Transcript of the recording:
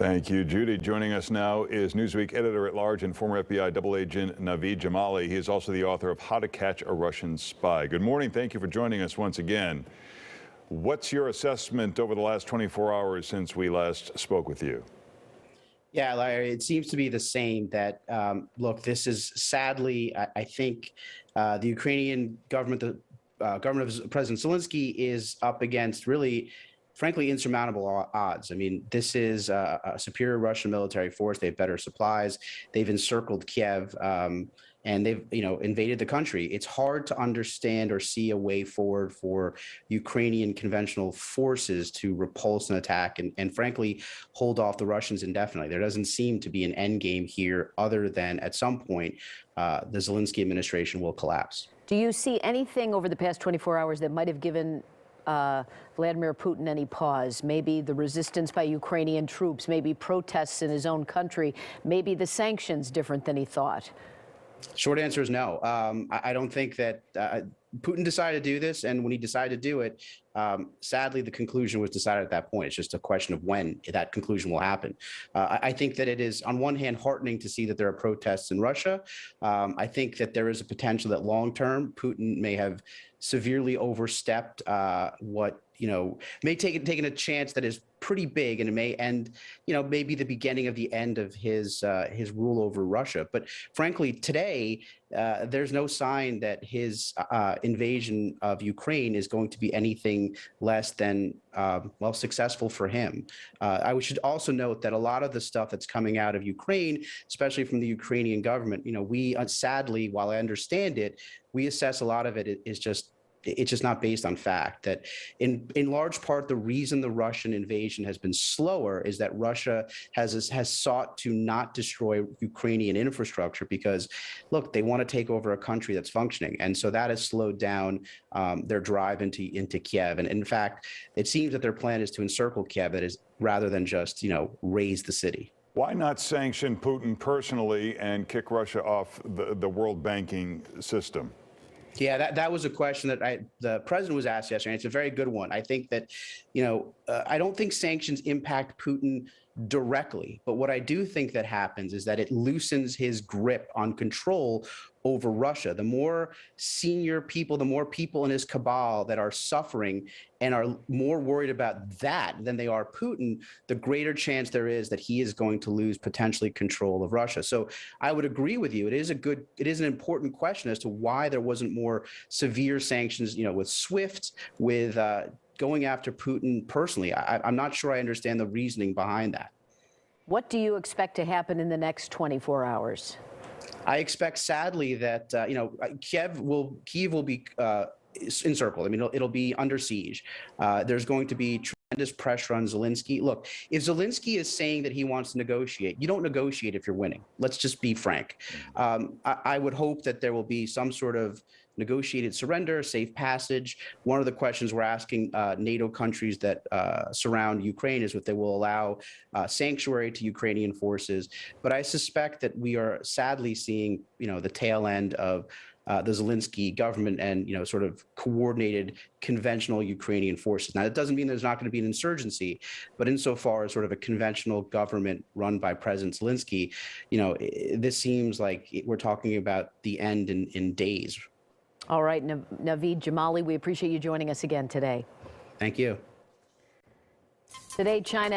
Thank you, Judy. Joining us now is Newsweek editor-at-large and former FBI double agent Naveed Jamali. He is also the author of How to Catch a Russian Spy. Good morning. Thank you for joining us once again. What's your assessment over the last 24 hours since we last spoke with you? Yeah, Larry, it seems to be the same that, look, this is sadly, I think the Ukrainian government, the government of President Zelensky is up against really, frankly, insurmountable odds. I mean, this is a superior Russian military force. They have better supplies. They've encircled Kiev. And they've, invaded the country. It's hard to understand or see a way forward for Ukrainian conventional forces to repulse an attack and frankly, hold off the Russians indefinitely. There doesn't seem to be an end game here other than at some point, the Zelensky administration will collapse. Do you see anything over the past 24 hours that might have given Vladimir Putin any pause? Maybe the resistance by Ukrainian troops, maybe protests in his own country, maybe the sanctions different than he thought? Short answer is no. I don't think that Putin decided to do this, and when he decided to do it, sadly, the conclusion was decided at that point. It's just a question of when that conclusion will happen. I think that it is, on one hand, heartening to see that there are protests in Russia. I think that there is a potential that long-term Putin may have severely overstepped what, may taken a chance that is pretty big, and it may end, maybe the beginning of the end of his rule over Russia. But frankly, today, there's no sign that his invasion of Ukraine is going to be anything less than, successful for him. I should also note that a lot of the stuff that's coming out of Ukraine, especially from the Ukrainian government, we sadly, while I understand it, we assess a lot of it is just, it's just not based on fact. That in large part, the reason the Russian invasion has been slower is that Russia has sought to not destroy Ukrainian infrastructure because, look, they want to take over a country that's functioning. And so that has slowed down their drive into Kiev. And in fact, it seems that their plan is to encircle Kiev, that is, rather than just, raise the city. Why not sanction Putin personally and kick Russia off the world banking system? Yeah, that was a question that the president was asked yesterday. And it's a very good one. I think that, I don't think sanctions impact Putin directly, but what I do think that happens is that it loosens his grip on control over Russia. The more senior people, the more people in his cabal that are suffering and are more worried about that than they are Putin, the greater chance there is that he is going to lose potentially control of Russia. So I would agree with you. It is an important question as to why there wasn't more severe sanctions, with SWIFT, with going after Putin personally. I'm not sure I understand the reasoning behind that. What do you expect to happen in the next 24 hours? I expect, sadly, that Kiev will be encircled. I mean, it'll be under siege. There's going to be tremendous pressure on Zelensky. Look, if Zelensky is saying that he wants to negotiate, you don't negotiate if you're winning. Let's just be frank. I would hope that there will be some sort of negotiated surrender, safe passage. One of the questions we're asking NATO countries that surround Ukraine is if they will allow sanctuary to Ukrainian forces. But I suspect that we are sadly seeing, the tail end of the Zelensky government and, sort of coordinated conventional Ukrainian forces. Now, that doesn't mean there's not going to be an insurgency, but insofar as sort of a conventional government run by President Zelensky, this seems like we're talking about the end in days. All right, Naveed Jamali, we appreciate you joining us again today. Thank you. Today, China